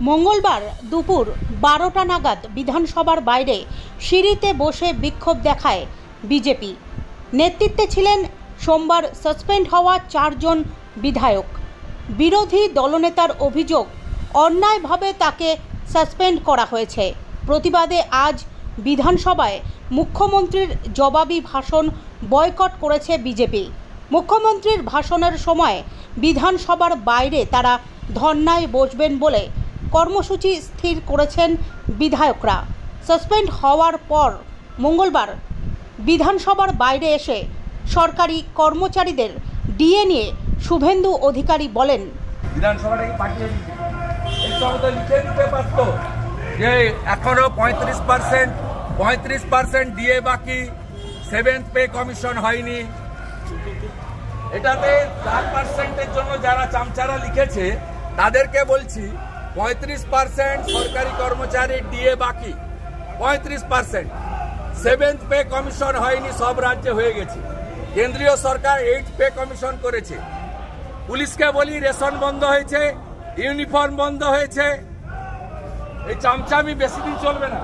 মঙ্গলবার দুপুর 12টা নাগাদ বিধানসভার বাইরে সিঁড়িতে বসে বিক্ষোভ দেখায় বিজেপি। নেতৃত্বে ছিলেন সোমবার সাসপেন্ড হওয়া 4 জন বিধায়ক। বিরোধী দলনেতার অভিযোগ, অন্যায়ভাবে তাকে সাসপেন্ড করা হয়েছে। প্রতিবাদে আজ বিধানসভায় মুখ্যমন্ত্রীর জবাবি ভাষণ বয়কট করেছে বিজেপি। মুখ্যমন্ত্রীর ভাষণের সময় বিধানসভার বাইরে তারা ধর্নায় বসবেন বলে কর্মসূচি স্থির করেছেন বিধায়করা। সাসপেন্ড হওয়ার পর মঙ্গলবার বিধানসভার বাইরে এসে সরকারি কর্মচারীদের ডিএ নিয়ে শুভেন্দু অধিকারী বলেন, বিধানসভাটাকে পাঠিয়ে দিতে লিখে দিতে পারত যে এখনো 35% ডিএ বাকি, 7th পে কমিশন হয়নি। এটাতে 4%-এর জন্য যারা চামচারা লিখেছে তাদেরকে বলছি 35% সরকারি কর্মচারীর ডিএ বাকি, 35%। 7th পে কমিশন হয়নি, সব রাজ্যে হয়ে গেছে। কেন্দ্রীয় সরকার 8th পে কমিশন করেছে। পুলিশকে বলি রেশন বন্ধ হয়েছে, ইউনিফর্ম বন্ধ হয়েছে। এই চামচামি বেশি দিন চলবে না।